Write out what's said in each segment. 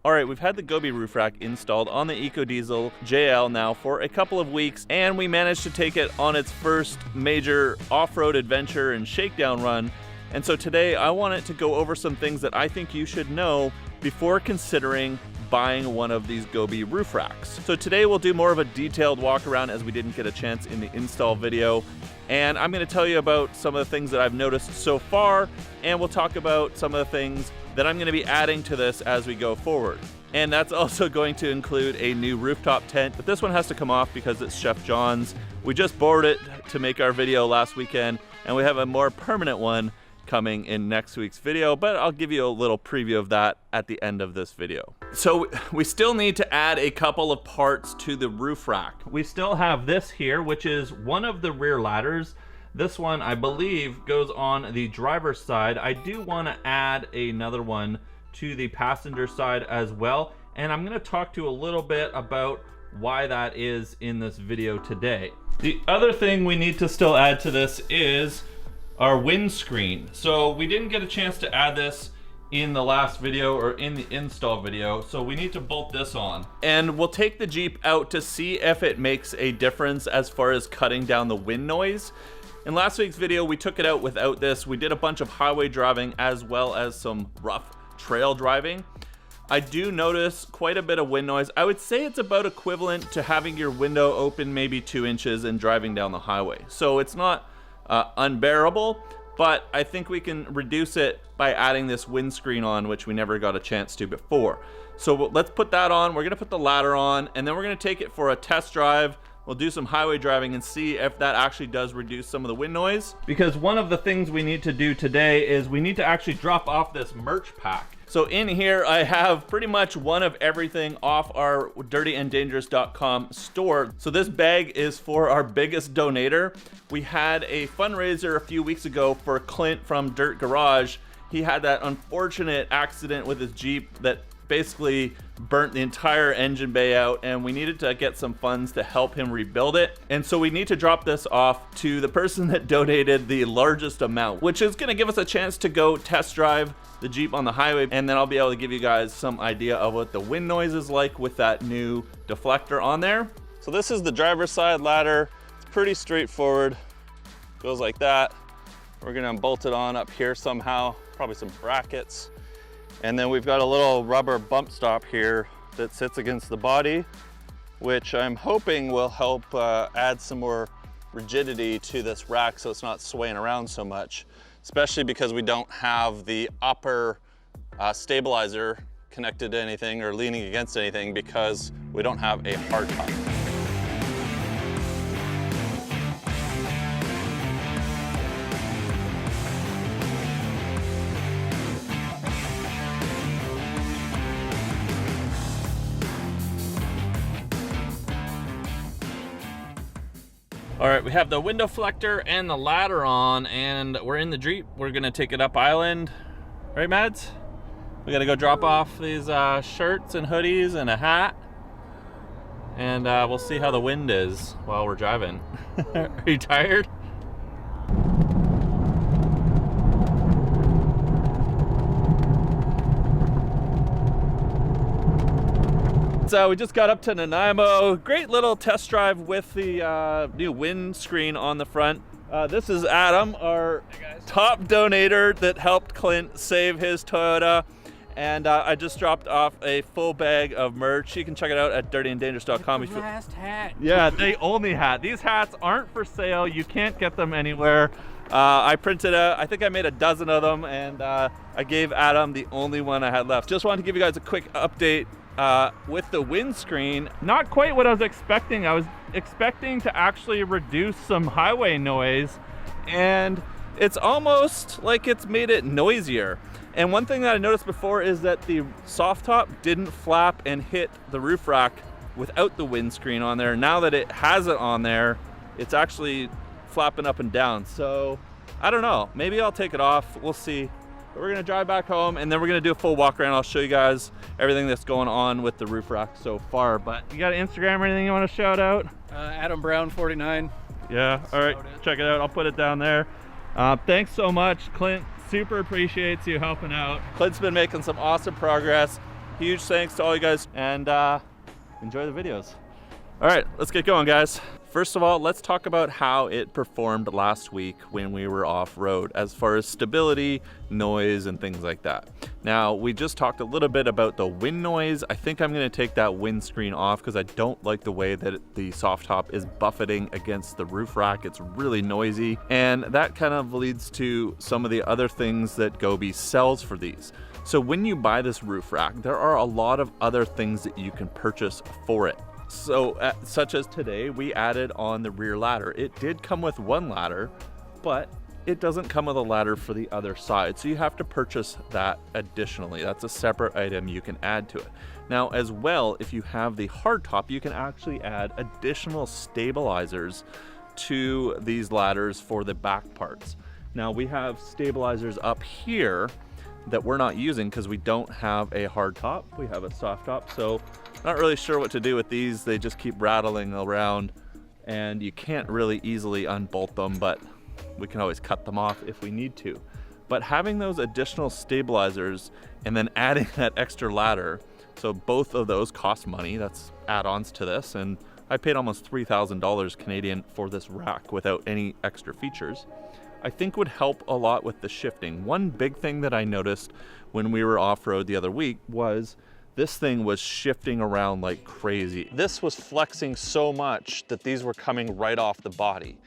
All right, we've had the Gobi Roof Rack installed on the Ecodiesel JL now for a couple of weeks, and we managed to take it on its first major off-road adventure and shakedown run. And so today I wanted to go over some things that I think you should know before considering buying one of these Gobi roof racks. So today we'll do more of a detailed walk around as we didn't get a chance in the install video. And I'm going to tell you about some of the things that I've noticed so far, and we'll talk about some of the things that I'm going to be adding to this as we go forward. And that's also going to include a new rooftop tent, but this one has to come off because it's Chef John's. We just borrowed it to make our video last weekend, and we have a more permanent one coming in next week's video, but I'll give you a little preview of that at the end of this video. So we still need to add a couple of parts to the roof rack. We still have this here, which is one of the rear ladders. This one, I believe, goes on the driver's side. I do want to add another one to the passenger side as well, and I'm going to talk to you a little bit about why that is in this video today. The other thing we need to still add to this is our windscreen. So we didn't get a chance to add this in the last video or in the install video, so we need to bolt this on. And we'll take the Jeep out to see if it makes a difference as far as cutting down the wind noise. In last week's video, we took it out without this. We did a bunch of highway driving as well as some rough trail driving. I do notice quite a bit of wind noise. I would say it's about equivalent to having your window open maybe 2 inches and driving down the highway. So it's not unbearable, but I think we can reduce it by adding this windscreen on, which we never got a chance to before. So let's put that on. We're gonna put the ladder on, and then we're gonna take it for a test drive. We'll do some highway driving and see if that actually does reduce some of the wind noise. Because one of the things we need to do today is we need to actually drop off this merch pack. So in here, I have pretty much one of everything off our dirtyanddangerous.com store. So this bag is for our biggest donator. We had a fundraiser a few weeks ago for Clint from Dirt Garage. He had that unfortunate accident with his Jeep that basically burnt the entire engine bay out, and we needed to get some funds to help him rebuild it. And so we need to drop this off to the person that donated the largest amount, which is gonna give us a chance to go test drive the Jeep on the highway, and then I'll be able to give you guys some idea of what the wind noise is like with that new deflector on there. So this is the driver's side ladder. It's pretty straightforward. Goes like that. We're gonna bolt it on up here somehow, probably some brackets. And then we've got a little rubber bump stop here that sits against the body, which I'm hoping will help add some more rigidity to this rack so it's not swaying around so much, especially because we don't have the upper stabilizer connected to anything or leaning against anything because we don't have a hard top. All right, we have the window deflector and the ladder on, and we're in the Jeep. We're gonna take it up island. Right, Mads? We gotta go drop off these shirts and hoodies and a hat. And we'll see how the wind is while we're driving. Are you tired? So we just got up to Nanaimo. Great little test drive with the new windscreen on the front. This is Adam, our top donator that helped Clint save his Toyota. And I just dropped off a full bag of merch. You can check it out at dirtyanddangerous.com. The last hat. Yeah, they only had. These hats aren't for sale. You can't get them anywhere. I printed I think I made a dozen of them, and I gave Adam the only one I had left. Just wanted to give you guys a quick update. With the windscreen, not quite what I was expecting. I was expecting to actually reduce some highway noise, and it's almost like it's made it noisier. And one thing that I noticed before is that the soft top didn't flap and hit the roof rack without the windscreen on there. Now that it has it on there, it's actually flapping up and down. So I don't know, maybe I'll take it off, we'll see. But we're gonna drive back home, and then we're gonna do a full walk around. I'll show you guys everything that's going on with the roof rack so far. But you got an Instagram or anything you want to shout out? Adam Brown 49. Yeah, all right, check it out. I'll put it down there. Thanks so much, Clint. Super appreciates you helping out. Clint's been making some awesome progress. huge thanks to all you guys, and enjoy the videos. All right, let's get going, guys. First of all, let's talk about how it performed last week when we were off-road as far as stability, noise, and things like that. Now, we just talked a little bit about the wind noise. I think I'm gonna take that windscreen off because I don't like the way that the soft top is buffeting against the roof rack. It's really noisy, and that kind of leads to some of the other things that Gobi sells for these. So when you buy this roof rack, there are a lot of other things that you can purchase for it. So such as today, we added on the rear ladder. It did come with one ladder, but it doesn't come with a ladder for the other side. So you have to purchase that additionally. That's a separate item you can add to it. Now, as well, if you have the hard top, you can actually add additional stabilizers to these ladders for the back parts. Now, we have stabilizers up here that we're not using because we don't have a hard top. We have a soft top, so not really sure what to do with these. They just keep rattling around and you can't really easily unbolt them, but we can always cut them off if we need to. But having those additional stabilizers and then adding that extra ladder, so both of those cost money. That's add-ons to this, and I paid almost $3,000 Canadian for this rack without any extra features, I think would help a lot with the shifting. One big thing that I noticed when we were off-road the other week was this thing was shifting around like crazy. This was flexing so much that these were coming right off the body.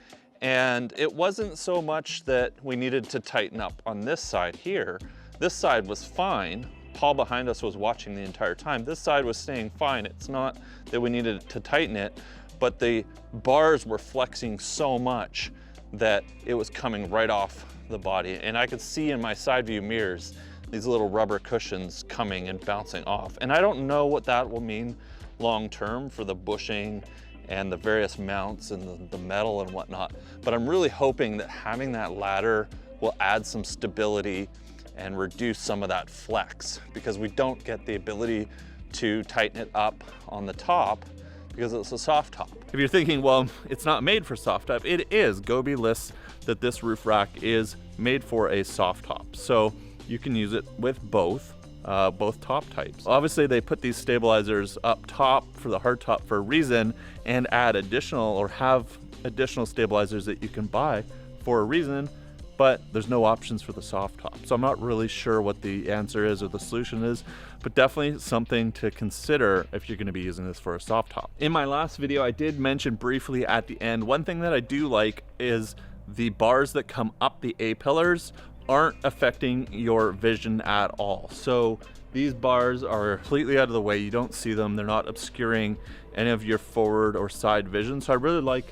And it wasn't so much that we needed to tighten up on this side here. This side was fine. Paul behind us was watching the entire time. This side was staying fine. It's not that we needed to tighten it, but the bars were flexing so much that it was coming right off the body. And I could see in my side view mirrors these little rubber cushions coming and bouncing off. And I don't know what that will mean long term for the bushing and the various mounts and the metal and whatnot. But I'm really hoping that having that ladder will add some stability and reduce some of that flex, because we don't get the ability to tighten it up on the top because it's a soft top. If you're thinking, well, it's not made for soft top, it is. Gobi lists that this roof rack is made for a soft top. So you can use it with both top types. Obviously, they put these stabilizers up top for the hard top for a reason, and add additional or have additional stabilizers that you can buy for a reason, but there's no options for the soft top. So I'm not really sure what the answer is or the solution is, but definitely something to consider if you're gonna be using this for a soft top. In my last video, I did mention briefly at the end, one thing that I do like is the bars that come up the A-pillars aren't affecting your vision at all. So these bars are completely out of the way. You don't see them. They're not obscuring any of your forward or side vision. So I really like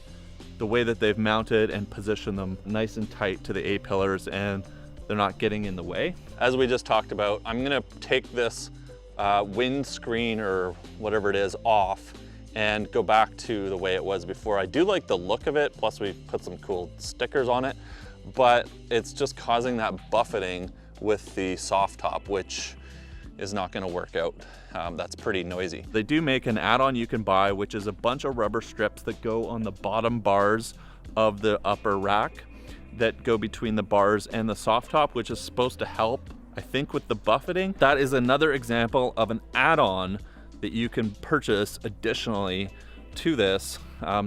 the way that they've mounted and positioned them nice and tight to the A-pillars, and they're not getting in the way. As we just talked about, I'm gonna take this windscreen or whatever it is off and go back to the way it was before. I do like the look of it, plus we put some cool stickers on it, but it's just causing that buffeting with the soft top, which is not gonna work out. That's pretty noisy. They do make an add-on you can buy, which is a bunch of rubber strips that go on the bottom bars of the upper rack that go between the bars and the soft top, which is supposed to help, I think, with the buffeting. That is another example of an add-on that you can purchase additionally to this.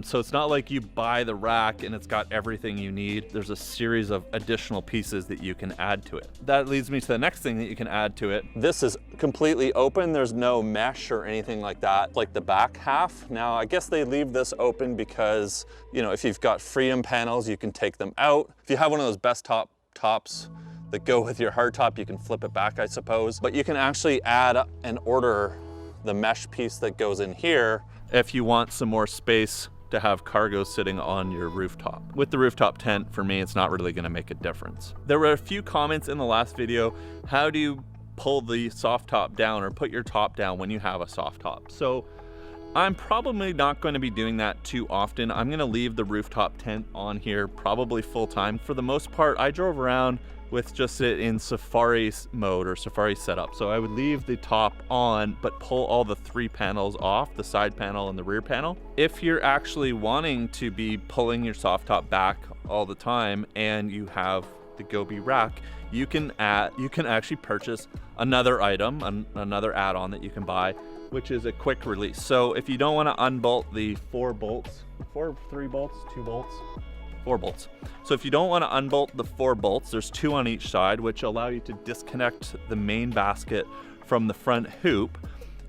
So it's not like you buy the rack and it's got everything you need. There's a series of additional pieces that you can add to it. That leads me to the next thing that you can add to it. This is completely open. There's no mesh or anything like that, like the back half. Now, I guess they leave this open because, you know, if you've got Freedom panels, you can take them out. If you have one of those best tops that go with your hard top, you can flip it back, I suppose. But you can actually add and order the mesh piece that goes in here if you want some more space to have cargo sitting on your rooftop. With the rooftop tent, for me, it's not really gonna make a difference. There were a few comments in the last video, how do you pull the soft top down or put your top down when you have a soft top? So I'm probably not going to be doing that too often. I'm gonna leave the rooftop tent on here probably full time. For the most part, I drove around with just it in safari mode or safari setup. So I would leave the top on, but pull all the 3 panels off, the side panel and the rear panel. If you're actually wanting to be pulling your soft top back all the time and you have the Gobi Rack, you can actually purchase another item, another add-on that you can buy, which is a quick release. So if you don't want to unbolt the 4 bolts, 3 bolts, 2 bolts, 4 bolts. So if you don't want to unbolt the 4 bolts, there's 2 on each side, which allow you to disconnect the main basket from the front hoop.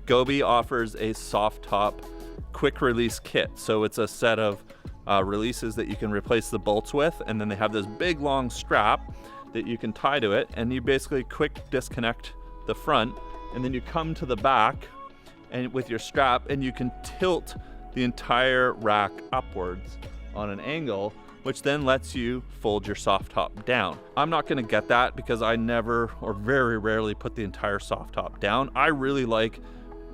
Gobi offers a soft top quick release kit. So it's a set of releases that you can replace the bolts with, and then they have this big long strap that you can tie to it, and you basically quick disconnect the front, and then you come to the back and with your strap, and you can tilt the entire rack upwards on an angle, which then lets you fold your soft top down. I'm not gonna get that because I never or very rarely put the entire soft top down. I really like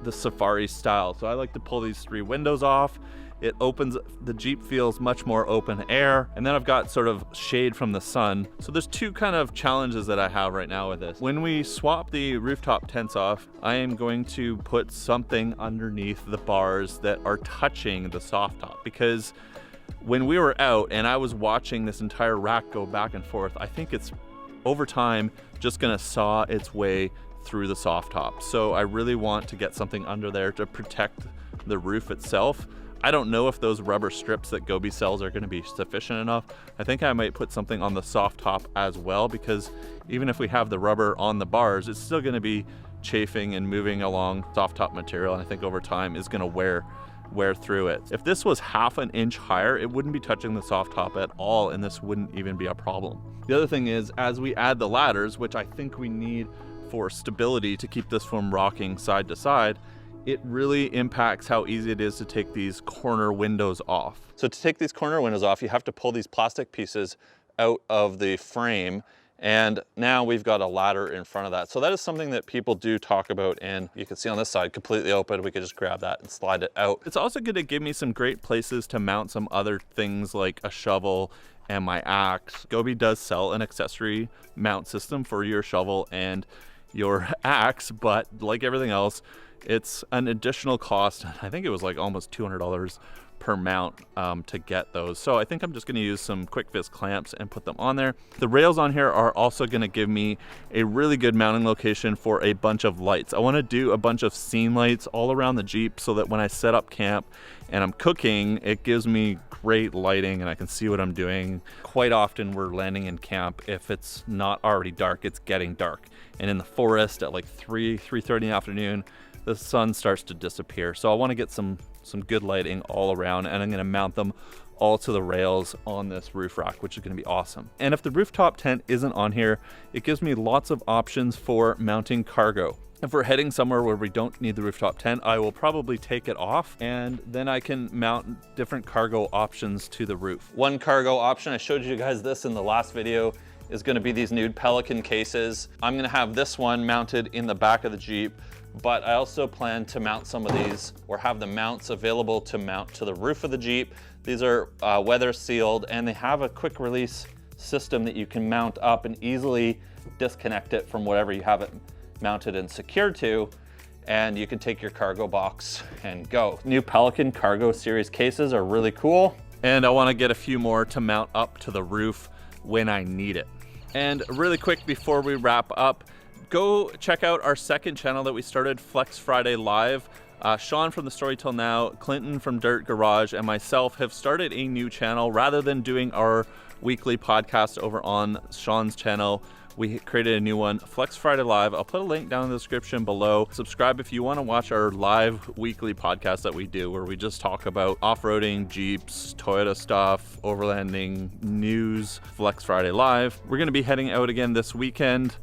the Safari style. So I like to pull these 3 windows off. It opens, the Jeep feels much more open air. And then I've got sort of shade from the sun. So there's 2 kind of challenges that I have right now with this. When we swap the rooftop tents off, I am going to put something underneath the bars that are touching the soft top, because when we were out and I was watching this entire rack go back and forth, I think it's over time just gonna saw its way through the soft top. So I really want to get something under there to protect the roof itself. I don't know if those rubber strips that Gobi sells are gonna be sufficient enough. I think I might put something on the soft top as well, because even if we have the rubber on the bars, it's still gonna be chafing and moving along soft top material, and I think over time is gonna wear through it. If this was half an inch higher, it wouldn't be touching the soft top at all, and this wouldn't even be a problem. The other thing is, as we add the ladders, which I think we need for stability to keep this from rocking side to side, it really impacts how easy it is to take these corner windows off. So to take these corner windows off, you have to pull these plastic pieces out of the frame, and now we've got a ladder in front of that. So that is something that people do talk about, and you can see on this side, completely open. We could just grab that and slide it out. It's also gonna give me some great places to mount some other things like a shovel and my axe. Gobi does sell an accessory mount system for your shovel and your axe, but like everything else, it's an additional cost. I think it was like almost $200 per mount to get those. So I think I'm just gonna use some quick fist clamps and put them on there. The rails on here are also gonna give me a really good mounting location for a bunch of lights. I wanna do a bunch of scene lights all around the Jeep so that when I set up camp and I'm cooking, it gives me great lighting and I can see what I'm doing. Quite often we're landing in camp, if it's not already dark, it's getting dark. And in the forest at like 3:30 in the afternoon, the sun starts to disappear. So I wanna get some good lighting all around, and I'm gonna mount them all to the rails on this roof rack, which is gonna be awesome. And if the rooftop tent isn't on here, it gives me lots of options for mounting cargo. If we're heading somewhere where we don't need the rooftop tent, I will probably take it off, and then I can mount different cargo options to the roof. One cargo option, I showed you guys this in the last video, is gonna be these new Pelican cases. I'm gonna have this one mounted in the back of the Jeep, but I also plan to mount some of these, or have the mounts available to mount to the roof of the Jeep. These are weather sealed, and they have a quick release system that you can mount up and easily disconnect it from whatever you have it mounted and secured to, and you can take your cargo box and go. New Pelican Cargo Series cases are really cool, and I wanna get a few more to mount up to the roof when I need it. And really quick before we wrap up, go check out our second channel that we started, Flex Friday Live. Sean from The Story Till Now, Clinton from Dirt Garage, and myself have started a new channel. Rather than doing our weekly podcast over on Sean's channel, we created a new one, Flex Friday Live. I'll put a link down in the description below. Subscribe if you want to watch our live weekly podcast that we do, where we just talk about off-roading, Jeeps, Toyota stuff, overlanding, news. Flex Friday Live. We're going to be heading out again this weekend.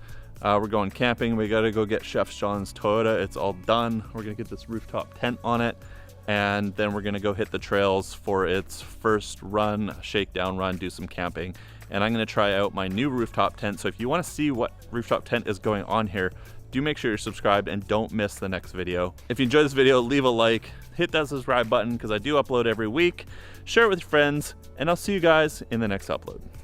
We're going camping. We got to go get Chef Sean's Toyota. It's all done. We're going to get this rooftop tent on it, and then we're going to go hit the trails for its first run, shakedown run, do some camping. And I'm going to try out my new rooftop tent. So if you want to see what rooftop tent is going on here, do make sure you're subscribed and don't miss the next video. If you enjoyed this video, leave a like, hit that subscribe button because I do upload every week. Share it with your friends, and I'll see you guys in the next upload.